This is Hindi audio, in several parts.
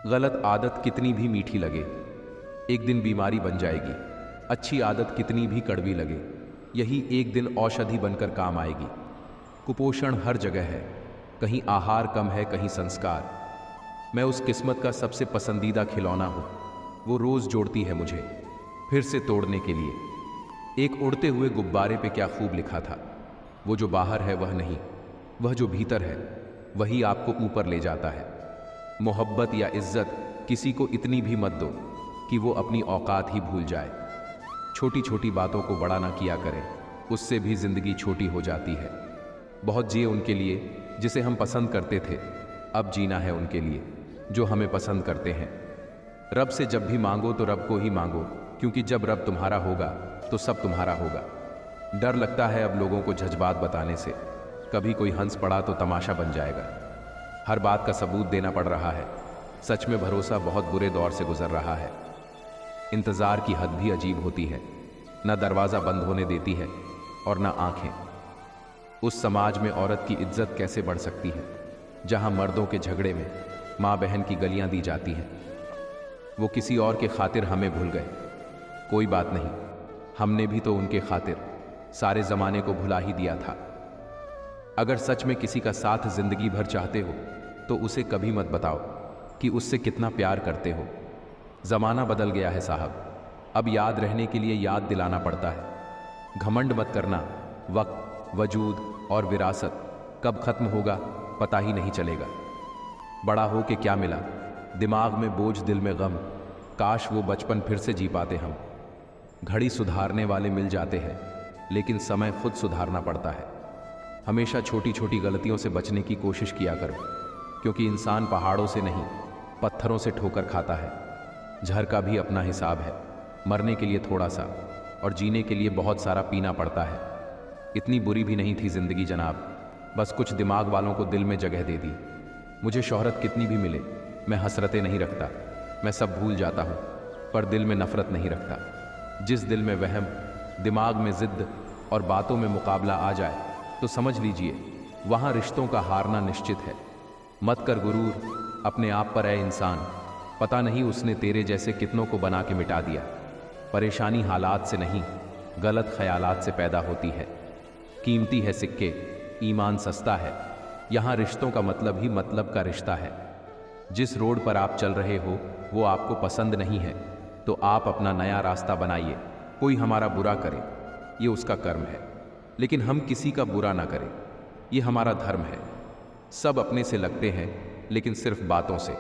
गलत आदत कितनी भी मीठी लगे, एक दिन बीमारी बन जाएगी। अच्छी आदत कितनी भी कड़वी लगे, यही एक दिन औषधि बनकर काम आएगी। कुपोषण हर जगह है, कहीं आहार कम है, कहीं संस्कार। मैं उस किस्मत का सबसे पसंदीदा खिलौना हूँ, वो रोज़ जोड़ती है मुझे फिर से तोड़ने के लिए। एक उड़ते हुए गुब्बारे पे क्या खूब लिखा था, वो जो बाहर है वह नहीं, वह जो भीतर है वही आपको ऊपर ले जाता है। मोहब्बत या इज्जत किसी को इतनी भी मत दो कि वो अपनी औकात ही भूल जाए। छोटी छोटी बातों को बड़ा ना किया करें, उससे भी जिंदगी छोटी हो जाती है। बहुत जिए उनके लिए जिसे हम पसंद करते थे, अब जीना है उनके लिए जो हमें पसंद करते हैं। रब से जब भी मांगो तो रब को ही मांगो, क्योंकि जब रब तुम्हारा होगा तो सब तुम्हारा होगा। डर लगता है अब लोगों को जज्बात बताने से, कभी कोई हंस पड़ा तो तमाशा बन जाएगा। हर बात का सबूत देना पड़ रहा है, सच में भरोसा बहुत बुरे दौर से गुजर रहा है। इंतज़ार की हद भी अजीब होती है, न दरवाज़ा बंद होने देती है और न आंखें। उस समाज में औरत की इज्जत कैसे बढ़ सकती है जहां मर्दों के झगड़े में माँ बहन की गलियां दी जाती हैं। वो किसी और के खातिर हमें भूल गए, कोई बात नहीं, हमने भी तो उनके खातिर सारे ज़माने को भुला ही दिया था। अगर सच में किसी का साथ जिंदगी भर चाहते हो तो उसे कभी मत बताओ कि उससे कितना प्यार करते हो। ज़माना बदल गया है साहब, अब याद रहने के लिए याद दिलाना पड़ता है। घमंड मत करना, वक्त, वजूद और विरासत कब खत्म होगा पता ही नहीं चलेगा। बड़ा हो के क्या मिला, दिमाग में बोझ, दिल में गम, काश वो बचपन फिर से जी पाते हम। घड़ी सुधारने वाले मिल जाते हैं, लेकिन समय खुद सुधारना पड़ता है। हमेशा छोटी छोटी गलतियों से बचने की कोशिश किया करो, क्योंकि इंसान पहाड़ों से नहीं पत्थरों से ठोकर खाता है। जहर का भी अपना हिसाब है, मरने के लिए थोड़ा सा और जीने के लिए बहुत सारा पीना पड़ता है। इतनी बुरी भी नहीं थी जिंदगी जनाब, बस कुछ दिमाग वालों को दिल में जगह दे दी। मुझे शोहरत कितनी भी मिले, मैं हसरतें नहीं रखता, मैं सब भूल जाता हूँ, पर दिल में नफरत नहीं रखता। जिस दिल में वहम, दिमाग में जिद्द और बातों में मुकाबला आ जाए तो समझ लीजिए वहाँ रिश्तों का हारना निश्चित है। मत कर गुरूर अपने आप पर ऐ इंसान, पता नहीं उसने तेरे जैसे कितनों को बना के मिटा दिया। परेशानी हालात से नहीं, गलत ख्यालात से पैदा होती है। कीमती है सिक्के, ईमान सस्ता है, यहाँ रिश्तों का मतलब ही मतलब का रिश्ता है। जिस रोड पर आप चल रहे हो वो आपको पसंद नहीं है तो आप अपना नया रास्ता बनाइए। कोई हमारा बुरा करे ये उसका कर्म है, लेकिन हम किसी का बुरा ना करें, ये हमारा धर्म है। सब अपने से लगते हैं, लेकिन सिर्फ बातों से।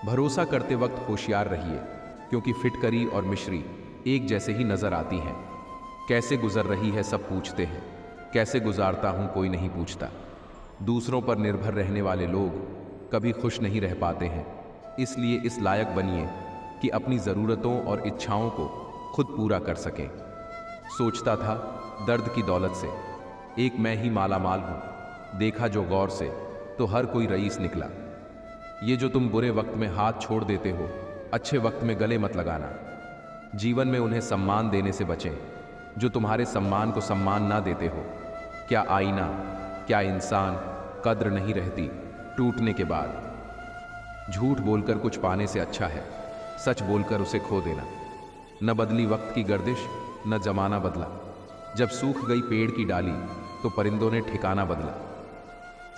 भरोसा करते वक्त होशियार रहिए, क्योंकि फिटकरी और मिश्री एक जैसे ही नजर आती हैं। कैसे गुजर रही है सब पूछते हैं, कैसे गुजारता हूँ कोई नहीं पूछता। दूसरों पर निर्भर रहने वाले लोग कभी खुश नहीं रह पाते हैं, इसलिए इस लायक बनिए कि अपनी ज़रूरतों और इच्छाओं को खुद पूरा कर सकें। सोचता था दर्द की दौलत से एक मैं ही माला माल हूँ, देखा जो गौर से तो हर कोई रईस निकला। ये जो तुम बुरे वक्त में हाथ छोड़ देते हो, अच्छे वक्त में गले मत लगाना। जीवन में उन्हें सम्मान देने से बचें जो तुम्हारे सम्मान को सम्मान ना देते हो। क्या आईना, क्या इंसान, कद्र नहीं रहती टूटने के बाद। झूठ बोलकर कुछ पाने से अच्छा है सच बोलकर उसे खो देना। न बदली वक्त की गर्दिश, न जमाना बदला। जब सूख गई पेड़ की डाली तो परिंदों ने ठिकाना बदला।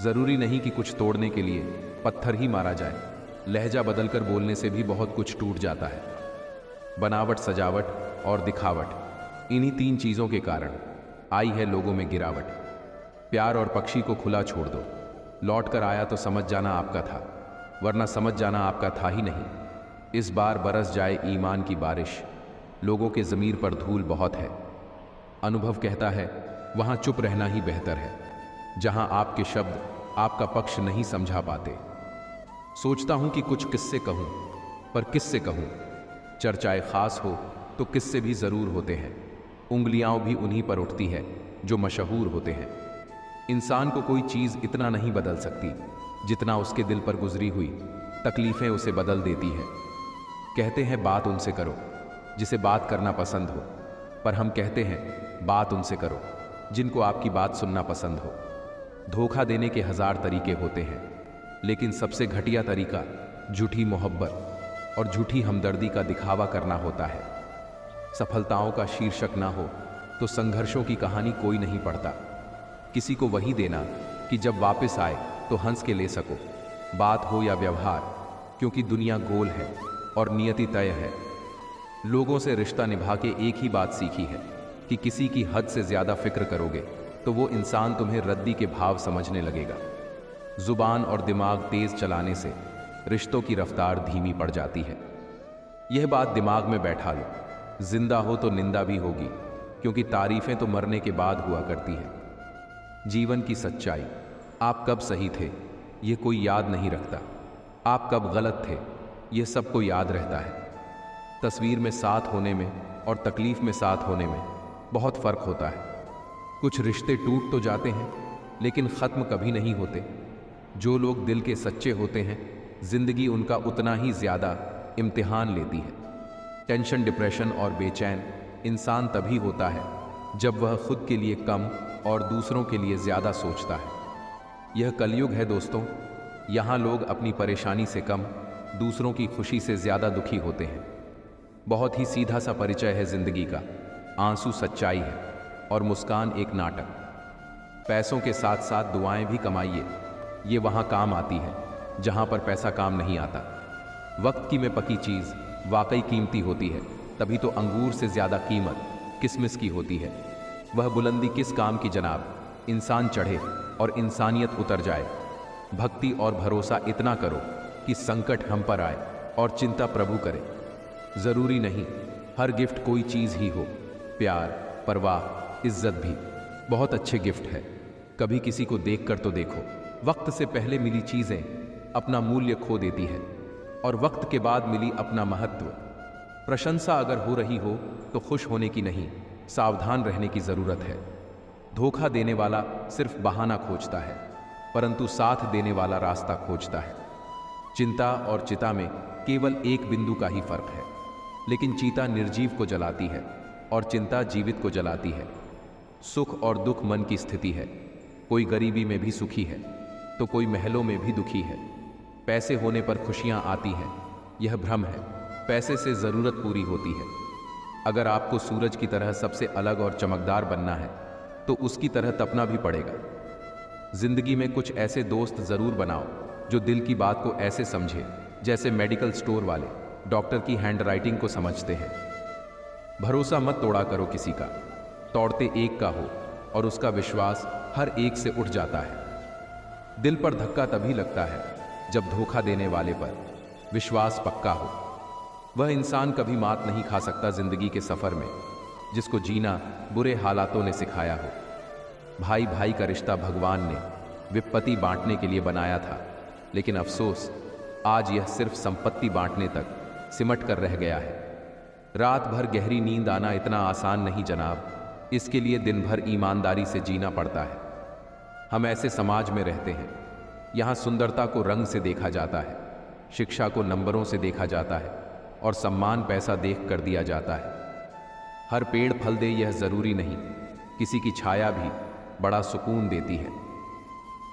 जरूरी नहीं कि कुछ तोड़ने के लिए पत्थर ही मारा जाए, लहजा बदलकर बोलने से भी बहुत कुछ टूट जाता है। बनावट, सजावट और दिखावट, इन्हीं तीन चीजों के कारण आई है लोगों में गिरावट। प्यार और पक्षी को खुला छोड़ दो, लौट कर आया तो समझ जाना आपका था, वरना समझ जाना आपका था ही नहीं। इस बार बरस जाए ईमान की बारिश, लोगों के ज़मीर पर धूल बहुत है। अनुभव कहता है वहाँ चुप रहना ही बेहतर है, जहाँ आपके शब्द आपका पक्ष नहीं समझा पाते। सोचता हूँ कि कुछ किस्से कहूँ, पर किससे कहूँ। चर्चाए खास हो तो किस्से भी ज़रूर होते हैं, उंगलियाँ भी उन्हीं पर उठती है जो मशहूर होते हैं। इंसान को कोई चीज़ इतना नहीं बदल सकती जितना उसके दिल पर गुजरी हुई तकलीफ़ें उसे बदल देती है। कहते हैं बात उनसे करो जिसे बात करना पसंद हो, पर हम कहते हैं बात उनसे करो जिनको आपकी बात सुनना पसंद हो। धोखा देने के 1000 तरीके होते हैं, लेकिन सबसे घटिया तरीका झूठी मोहब्बत और झूठी हमदर्दी का दिखावा करना होता है। सफलताओं का शीर्षक ना हो तो संघर्षों की कहानी कोई नहीं पढ़ता। किसी को वही देना कि जब वापस आए तो हंस के ले सको, बात हो या व्यवहार, क्योंकि दुनिया गोल है और नियति तय है। लोगों से रिश्ता निभा के एक ही बात सीखी है कि किसी की हद से ज्यादा फिक्र करोगे तो वो इंसान तुम्हें रद्दी के भाव समझने लगेगा। जुबान और दिमाग तेज चलाने से रिश्तों की रफ्तार धीमी पड़ जाती है। यह बात दिमाग में बैठा लो, जिंदा हो तो निंदा भी होगी, क्योंकि तारीफें तो मरने के बाद हुआ करती है। जीवन की सच्चाई, आप कब सही थे ये कोई याद नहीं रखता, आप कब गलत थे ये सबको याद रहता है। तस्वीर में साथ होने में और तकलीफ में साथ होने में बहुत फर्क होता है। कुछ रिश्ते टूट तो जाते हैं लेकिन ख़त्म कभी नहीं होते। जो लोग दिल के सच्चे होते हैं, जिंदगी उनका उतना ही ज़्यादा इम्तिहान लेती है। टेंशन, डिप्रेशन और बेचैन इंसान तभी होता है जब वह खुद के लिए कम और दूसरों के लिए ज़्यादा सोचता है। यह कलयुग है दोस्तों, यहाँ लोग अपनी परेशानी से कम, दूसरों की खुशी से ज़्यादा दुखी होते हैं। बहुत ही सीधा सा परिचय है ज़िंदगी का, आंसू सच्चाई है और मुस्कान एक नाटक। पैसों के साथ साथ दुआएं भी कमाइए, ये वहाँ काम आती है जहाँ पर पैसा काम नहीं आता। वक्त की में पकी चीज़ वाकई कीमती होती है, तभी तो अंगूर से ज़्यादा कीमत किसमिस की होती है। वह बुलंदी किस काम की जनाब, इंसान चढ़े और इंसानियत उतर जाए। भक्ति और भरोसा इतना करो कि संकट हम पर आए और चिंता प्रभु करे। ज़रूरी नहीं हर गिफ्ट कोई चीज़ ही हो, प्यार, परवाह, इज्जत भी बहुत अच्छे गिफ्ट है। कभी किसी को देख कर तो देखो, वक्त से पहले मिली चीज़ें अपना मूल्य खो देती है और वक्त के बाद मिली अपना महत्व। प्रशंसा अगर हो रही हो तो खुश होने की नहीं, सावधान रहने की ज़रूरत है। धोखा देने वाला सिर्फ बहाना खोजता है, परंतु साथ देने वाला रास्ता खोजता है। चिंता और चिता में केवल एक बिंदु का ही फर्क है, लेकिन चीता निर्जीव को जलाती है और चिंता जीवित को जलाती है। सुख और दुख मन की स्थिति है, कोई गरीबी में भी सुखी है तो कोई महलों में भी दुखी है। पैसे होने पर खुशियां आती हैं, यह भ्रम है। पैसे से ज़रूरत पूरी होती है। अगर आपको सूरज की तरह सबसे अलग और चमकदार बनना है तो उसकी तरह तपना भी पड़ेगा। जिंदगी में कुछ ऐसे दोस्त ज़रूर बनाओ जो दिल की बात को ऐसे समझे जैसे मेडिकल स्टोर वाले डॉक्टर की हैंडराइटिंग को समझते हैं। भरोसा मत तोड़ा करो किसी का, तोड़ते एक का हो और उसका विश्वास हर एक से उठ जाता है। दिल पर धक्का तभी लगता है जब धोखा देने वाले पर विश्वास पक्का हो। वह इंसान कभी मात नहीं खा सकता जिंदगी के सफ़र में जिसको जीना बुरे हालातों ने सिखाया हो। भाई भाई का रिश्ता भगवान ने विपत्ति बांटने के लिए बनाया था, लेकिन अफसोस आज यह सिर्फ संपत्ति बांटने तक सिमट कर रह गया है। रात भर गहरी नींद आना इतना आसान नहीं जनाब, इसके लिए दिन भर ईमानदारी से जीना पड़ता है। हम ऐसे समाज में रहते हैं, यहाँ सुंदरता को रंग से देखा जाता है, शिक्षा को नंबरों से देखा जाता है और सम्मान पैसा देख कर दिया जाता है। हर पेड़ फल दे यह ज़रूरी नहीं, किसी की छाया भी बड़ा सुकून देती है।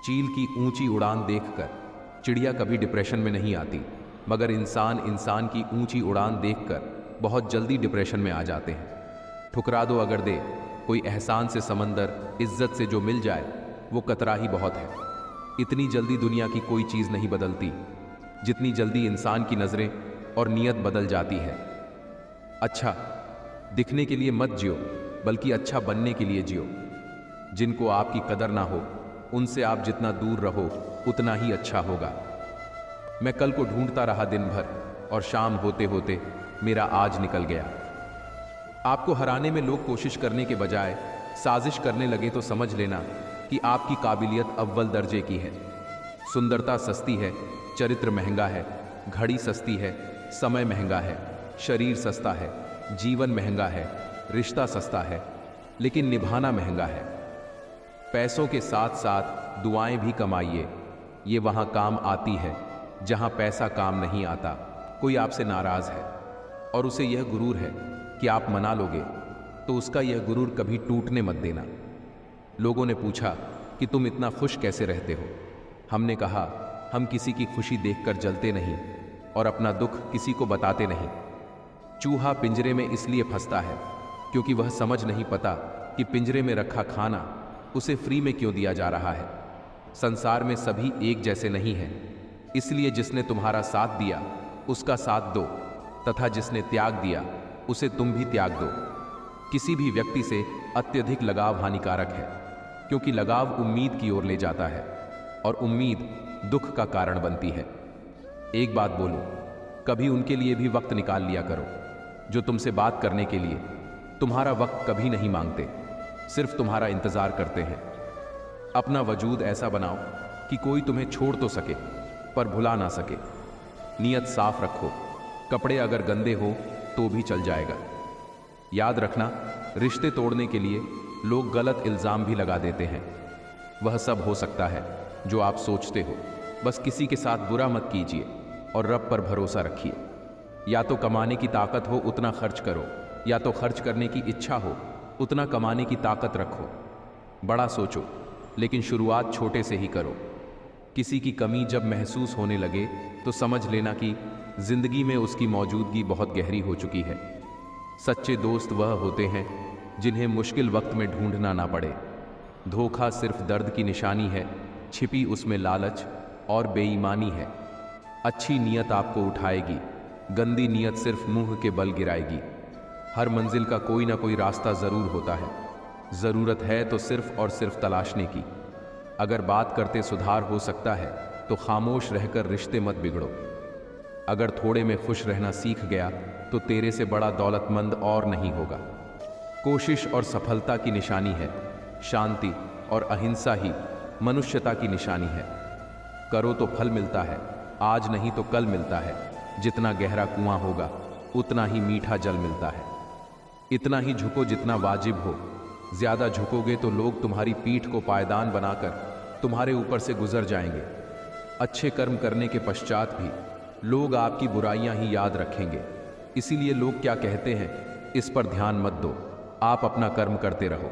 चील की ऊंची उड़ान देखकर चिड़िया कभी डिप्रेशन में नहीं आती, मगर इंसान इंसान की ऊंची उड़ान देखकर बहुत जल्दी डिप्रेशन में आ जाते हैं। ठुकरा दो अगर दे कोई एहसान से समंदर, इज्जत से जो मिल जाए वो कतरा ही बहुत है। इतनी जल्दी दुनिया की कोई चीज़ नहीं बदलती जितनी जल्दी इंसान की नज़रें और नीयत बदल जाती है। अच्छा दिखने के लिए मत जियो, बल्कि अच्छा बनने के लिए जियो। जिनको आपकी कदर ना हो उनसे आप जितना दूर रहो उतना ही अच्छा होगा। मैं कल को ढूंढता रहा दिन भर और शाम होते होते मेरा आज निकल गया। आपको हराने में लोग कोशिश करने के बजाय साजिश करने लगे तो समझ लेना कि आपकी काबिलियत अव्वल दर्जे की है। सुंदरता सस्ती है, चरित्र महंगा है, घड़ी सस्ती है, समय महंगा है, शरीर सस्ता है, जीवन महंगा है, रिश्ता सस्ता है, लेकिन निभाना महंगा है। पैसों के साथ साथ दुआएं भी कमाइए, ये वहाँ काम आती है जहाँ पैसा काम नहीं आता। कोई आपसे नाराज़ है और उसे यह गुरूर है कि आप मना लोगे, तो उसका यह गुरूर कभी टूटने मत देना। लोगों ने पूछा कि तुम इतना खुश कैसे रहते हो? हमने कहा हम किसी की खुशी देखकर जलते नहीं, और अपना दुख किसी को बताते नहीं। चूहा पिंजरे में इसलिए फंसता है क्योंकि वह समझ नहीं पता कि पिंजरे में रखा खाना उसे फ्री में क्यों दिया जा रहा है। संसार में सभी एक जैसे नहीं हैं, इसलिए जिसने तुम्हारा साथ दिया उसका साथ दो, तथा जिसने त्याग दिया उसे तुम भी त्याग दो। किसी भी व्यक्ति से अत्यधिक लगाव हानिकारक है, क्योंकि लगाव उम्मीद की ओर ले जाता है और उम्मीद दुख का कारण बनती है। एक बात बोलूं, कभी उनके लिए भी वक्त निकाल लिया करो जो तुमसे बात करने के लिए तुम्हारा वक्त कभी नहीं मांगते, सिर्फ तुम्हारा इंतजार करते हैं। अपना वजूद ऐसा बनाओ कि कोई तुम्हें छोड़ तो सके पर भुला ना सके। नियत साफ रखो, कपड़े अगर गंदे हो तो भी चल जाएगा। याद रखना, रिश्ते तोड़ने के लिए लोग गलत इल्जाम भी लगा देते हैं। वह सब हो सकता है जो आप सोचते हो, बस किसी के साथ बुरा मत कीजिए और रब पर भरोसा रखिए। या तो कमाने की ताकत हो उतना खर्च करो, या तो खर्च करने की इच्छा हो उतना कमाने की ताकत रखो। बड़ा सोचो, लेकिन शुरुआत छोटे से ही करो। किसी की कमी जब महसूस होने लगे तो समझ लेना कि जिंदगी में उसकी मौजूदगी बहुत गहरी हो चुकी है। सच्चे दोस्त वह होते हैं जिन्हें मुश्किल वक्त में ढूंढना ना पड़े। धोखा सिर्फ दर्द की निशानी है, छिपी उसमें लालच और बेईमानी है। अच्छी नीयत आपको उठाएगी, गंदी नीयत सिर्फ मुंह के बल गिराएगी। हर मंजिल का कोई ना कोई रास्ता जरूर होता है, जरूरत है तो सिर्फ और सिर्फ तलाशने की। अगर बात करते सुधार हो सकता है तो खामोश रहकर रिश्ते मत बिगड़ो। अगर थोड़े में खुश रहना सीख गया तो तेरे से बड़ा दौलतमंद और नहीं होगा। कोशिश और सफलता की निशानी है, शांति और अहिंसा ही मनुष्यता की निशानी है। करो तो फल मिलता है, आज नहीं तो कल मिलता है। जितना गहरा कुआं होगा उतना ही मीठा जल मिलता है। इतना ही झुको जितना वाजिब हो। ज्यादा झुकोगे तो लोग तुम्हारी पीठ को पायदान बनाकर तुम्हारे ऊपर से गुजर जाएंगे। अच्छे कर्म करने के पश्चात भी लोग आपकी बुराइयां ही याद रखेंगे। इसीलिए लोग क्या कहते हैं इस पर ध्यान मत दो, आप अपना कर्म करते रहो।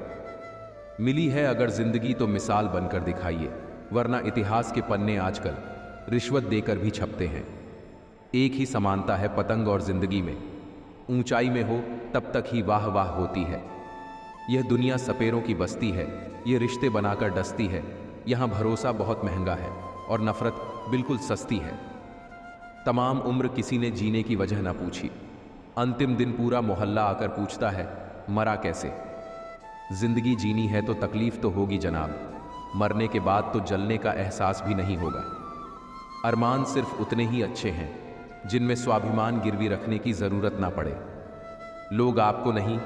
मिली है अगर जिंदगी तो मिसाल बनकर दिखाइए, वरना इतिहास के पन्ने आजकल रिश्वत देकर भी छपते हैं। एक ही समानता है पतंग और जिंदगी में, ऊंचाई में हो तब तक ही वाह वाह होती है। यह दुनिया सपेरों की बस्ती है, ये रिश्ते बनाकर डसती है। यहाँ भरोसा बहुत महंगा है और नफरत बिल्कुल सस्ती है। तमाम उम्र किसी ने जीने की वजह ना पूछी, अंतिम दिन पूरा मोहल्ला आकर पूछता है मरा कैसे। जिंदगी जीनी है तो तकलीफ तो होगी जनाब, मरने के बाद तो जलने का एहसास भी नहीं होगा। अरमान सिर्फ उतने ही अच्छे हैं जिनमें स्वाभिमान गिरवी रखने की जरूरत ना पड़े। लोग आपको नहीं,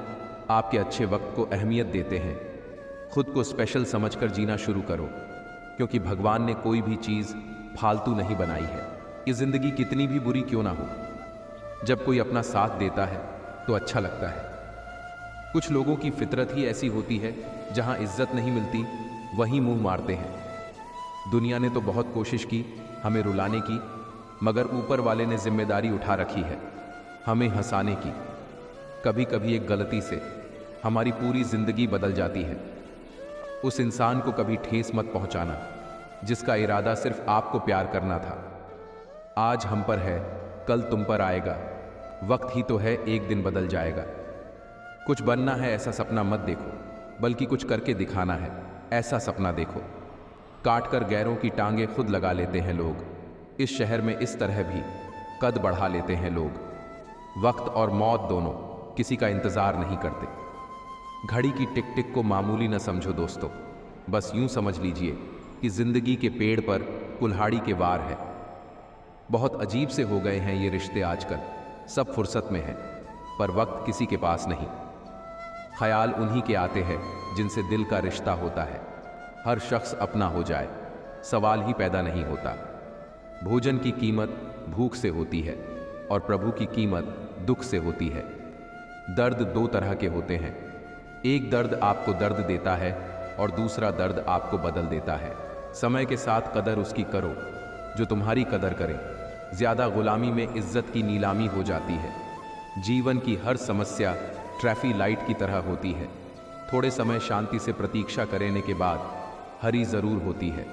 आपके अच्छे वक्त को अहमियत देते हैं। खुद को स्पेशल समझकर जीना शुरू करो, क्योंकि भगवान ने कोई भी चीज फालतू नहीं बनाई है। ये जिंदगी कितनी भी बुरी क्यों ना हो, जब कोई अपना साथ देता है तो अच्छा लगता है। कुछ लोगों की फितरत ही ऐसी होती है, जहां इज्जत नहीं मिलती वहीं मुंह मारते हैं। दुनिया ने तो बहुत कोशिश की हमें रुलाने की, मगर ऊपर वाले ने जिम्मेदारी उठा रखी है हमें हंसाने की। कभी कभी एक गलती से हमारी पूरी जिंदगी बदल जाती है। उस इंसान को कभी ठेस मत पहुंचाना जिसका इरादा सिर्फ आपको प्यार करना था। आज हम पर है, कल तुम पर आएगा। वक्त ही तो है, एक दिन बदल जाएगा। कुछ बनना है ऐसा सपना मत देखो, बल्कि कुछ करके दिखाना है ऐसा सपना देखो। काट कर गैरों की टांगे खुद लगा लेते हैं लोग। इस शहर में इस तरह भी कद बढ़ा लेते हैं लोग। वक्त और मौत दोनों किसी का इंतजार नहीं करते। घड़ी की टिक टिक को मामूली न समझो दोस्तों, बस यूं समझ लीजिए कि जिंदगी के पेड़ पर कुल्हाड़ी के वार है। बहुत अजीब से हो गए हैं ये रिश्ते आजकल, सब फुर्सत में हैं पर वक्त किसी के पास नहीं। ख्याल उन्हीं के आते हैं जिनसे दिल का रिश्ता होता है। हर शख्स अपना हो जाए, सवाल ही पैदा नहीं होता। भोजन की कीमत भूख से होती है और प्रभु की कीमत दुख से होती है। दर्द दो तरह के होते हैं, एक दर्द आपको दर्द देता है और दूसरा दर्द आपको बदल देता है। समय के साथ कदर उसकी करो जो तुम्हारी कदर करे। ज्यादा गुलामी में इज्जत की नीलामी हो जाती है। जीवन की हर समस्या ट्रैफिक लाइट की तरह होती है। थोड़े समय शांति से प्रतीक्षा करने के बाद हरी जरूर होती है।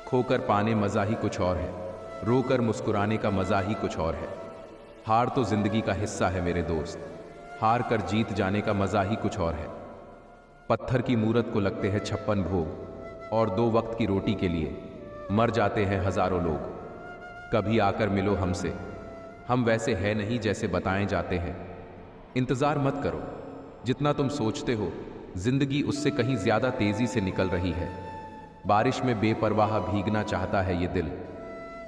खोकर पाने मजा ही कुछ और है। रोकर मुस्कुराने का मजा ही कुछ और है। हार तो जिंदगी का हिस्सा है मेरे दोस्त, हार कर जीत जाने का मजा ही कुछ और है। पत्थर की मूरत को लगते हैं 56 भोग, और 2 वक्त की रोटी के लिए मर जाते हैं हजारों लोग। कभी आकर मिलो हमसे, हम वैसे है नहीं जैसे बताए जाते हैं। इंतजार मत करो, जितना तुम सोचते हो जिंदगी उससे कहीं ज्यादा तेजी से निकल रही है। बारिश में बेपरवाह भीगना चाहता है ये दिल,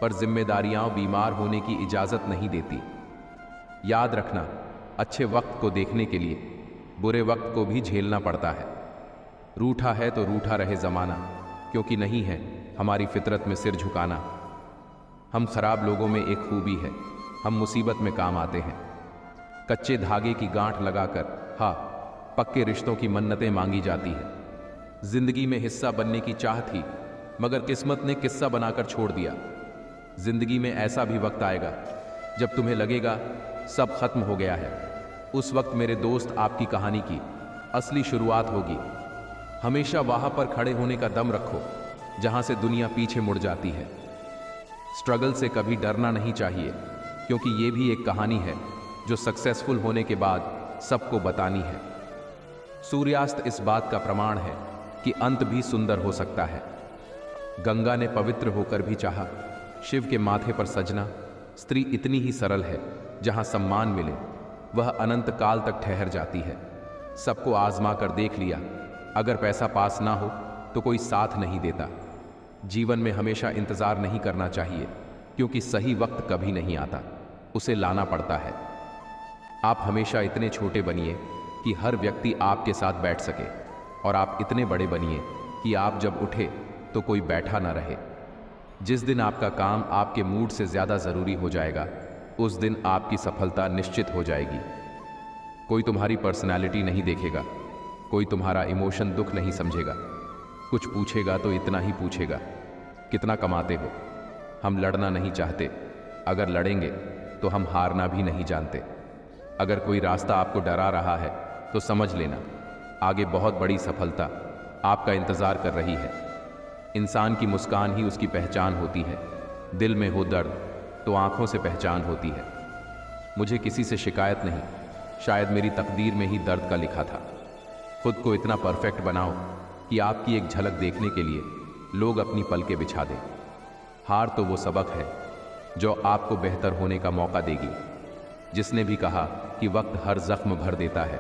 पर जिम्मेदारियां बीमार होने की इजाजत नहीं देती। याद रखना, अच्छे वक्त को देखने के लिए बुरे वक्त को भी झेलना पड़ता है। रूठा है तो रूठा रहे जमाना, क्योंकि नहीं है हमारी फितरत में सिर झुकाना। हम खराब लोगों में एक खूबी है, हम मुसीबत में काम आते हैं। कच्चे धागे की गांठ लगाकर पक्के रिश्तों की मन्नतें मांगी जाती है। जिंदगी में हिस्सा बनने की चाह थी, मगर किस्मत ने किस्सा बनाकर छोड़ दिया। जिंदगी में ऐसा भी वक्त आएगा जब तुम्हें लगेगा सब खत्म हो गया है। उस वक्त मेरे दोस्त आपकी कहानी की असली शुरुआत होगी। हमेशा वहां पर खड़े होने का दम रखो जहां से दुनिया पीछे मुड़ जाती है। स्ट्रगल से कभी डरना नहीं चाहिए, क्योंकि ये भी एक कहानी है जो सक्सेसफुल होने के बाद सबको बतानी है। सूर्यास्त इस बात का प्रमाण है कि अंत भी सुंदर हो सकता है। गंगा ने पवित्र होकर भी चाहा, शिव के माथे पर सजना। स्त्री इतनी ही सरल है, जहां सम्मान मिले वह अनंत काल तक ठहर जाती है। सबको आजमा कर देख लिया, अगर पैसा पास ना हो तो कोई साथ नहीं देता। जीवन में हमेशा इंतजार नहीं करना चाहिए, क्योंकि सही वक्त कभी नहीं आता, उसे लाना पड़ता है। आप हमेशा इतने छोटे बनिए कि हर व्यक्ति आपके साथ बैठ सके, और आप इतने बड़े बनिए कि आप जब उठे तो कोई बैठा ना रहे। जिस दिन आपका काम आपके मूड से ज़्यादा ज़रूरी हो जाएगा, उस दिन आपकी सफलता निश्चित हो जाएगी। कोई तुम्हारी पर्सनैलिटी नहीं देखेगा, कोई तुम्हारा इमोशन दुख नहीं समझेगा। कुछ पूछेगा तो इतना ही पूछेगा, कितना कमाते हो। हम लड़ना नहीं चाहते, अगर लड़ेंगे तो हम हारना भी नहीं जानते। अगर कोई रास्ता आपको डरा रहा है तो समझ लेना, आगे बहुत बड़ी सफलता आपका इंतज़ार कर रही है। इंसान की मुस्कान ही उसकी पहचान होती है। दिल में हो दर्द तो आंखों से पहचान होती है। मुझे किसी से शिकायत नहीं, शायद मेरी तकदीर में ही दर्द का लिखा था। खुद को इतना परफेक्ट बनाओ कि आपकी एक झलक देखने के लिए लोग अपनी पलकें बिछा दें। हार तो वो सबक है जो आपको बेहतर होने का मौका देगी। जिसने भी कहा कि वक्त हर जख्म भर देता है,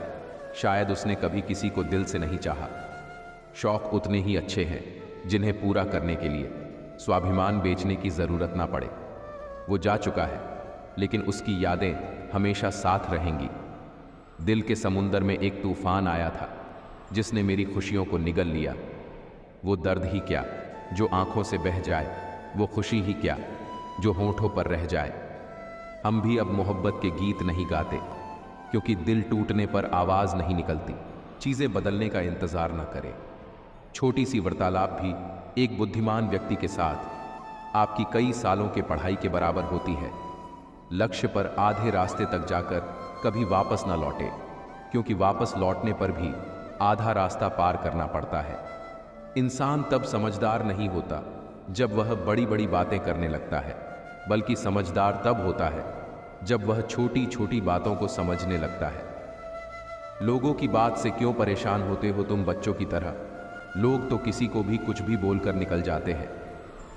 शायद उसने कभी किसी को दिल से नहीं चाहा। शौक उतने ही अच्छे हैं जिन्हें पूरा करने के लिए स्वाभिमान बेचने की ज़रूरत ना पड़े। वो जा चुका है, लेकिन उसकी यादें हमेशा साथ रहेंगी। दिल के समुंदर में एक तूफान आया था जिसने मेरी खुशियों को निगल लिया। वो दर्द ही क्या जो आंखों से बह जाए, वो खुशी ही क्या जो होंठों पर रह जाए। हम भी अब मोहब्बत के गीत नहीं गाते, क्योंकि दिल टूटने पर आवाज़ नहीं निकलती। चीज़ें बदलने का इंतज़ार न करें। छोटी सी वार्तालाप भी एक बुद्धिमान व्यक्ति के साथ आपकी कई सालों के पढ़ाई के बराबर होती है। लक्ष्य पर आधे रास्ते तक जाकर कभी वापस न लौटे, क्योंकि वापस लौटने पर भी आधा रास्ता पार करना पड़ता है। इंसान तब समझदार नहीं होता जब वह बड़ी बड़ी बातें करने लगता है, बल्कि समझदार तब होता है जब वह छोटी छोटी बातों को समझने लगता है। लोगों की बात से क्यों परेशान होते हो तुम बच्चों की तरह? लोग तो किसी को भी कुछ भी बोलकर निकल जाते हैं।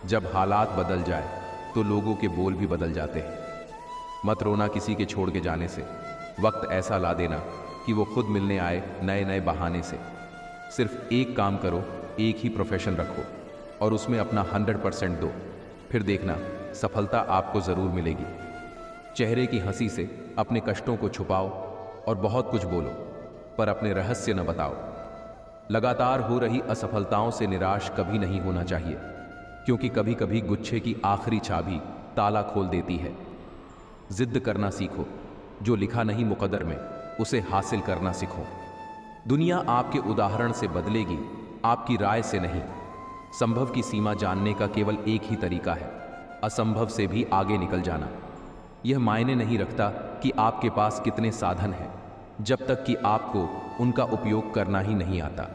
जब हालात बदल जाए तो लोगों के बोल भी बदल जाते हैं। मत रोना किसी के छोड़ के जाने से। वक्त ऐसा ला देना कि वो खुद मिलने आए नए नए बहाने से। सिर्फ एक काम करो, एक ही प्रोफेशन रखो और उसमें अपना 100% दो। फिर देखना सफलता आपको ज़रूर मिलेगी। चेहरे की हंसी से अपने कष्टों को छुपाओ और बहुत कुछ बोलो, पर अपने रहस्य न बताओ। लगातार हो रही असफलताओं से निराश कभी नहीं होना चाहिए, क्योंकि कभी कभी गुच्छे की आखिरी चाबी ताला खोल देती है। जिद्द करना सीखो, जो लिखा नहीं मुकद्दर में उसे हासिल करना सीखो। दुनिया आपके उदाहरण से बदलेगी, आपकी राय से नहीं। संभव की सीमा जानने का केवल एक ही तरीका है, असंभव से भी आगे निकल जाना। यह मायने नहीं रखता कि आपके पास कितने साधन हैं, जब तक कि आपको उनका उपयोग करना ही नहीं आता।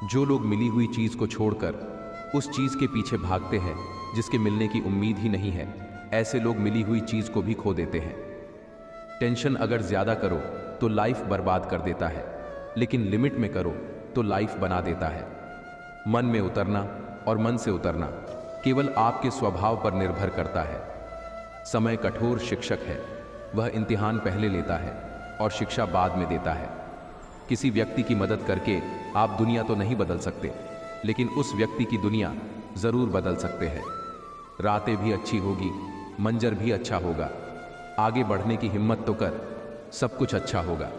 जो लोग मिली हुई चीज़ को छोड़कर उस चीज़ के पीछे भागते हैं जिसके मिलने की उम्मीद ही नहीं है, ऐसे लोग मिली हुई चीज को भी खो देते हैं। टेंशन अगर ज्यादा करो तो लाइफ बर्बाद कर देता है, लेकिन लिमिट में करो तो लाइफ बना देता है। मन में उतरना और मन से उतरना केवल आपके स्वभाव पर निर्भर करता है। समय कठोर शिक्षक है, वह इम्तिहान पहले लेता है और शिक्षा बाद में देता है। किसी व्यक्ति की मदद करके आप दुनिया तो नहीं बदल सकते, लेकिन उस व्यक्ति की दुनिया जरूर बदल सकते हैं। रातें भी अच्छी होगी, मंजर भी अच्छा होगा। आगे बढ़ने की हिम्मत तो कर, सब कुछ अच्छा होगा।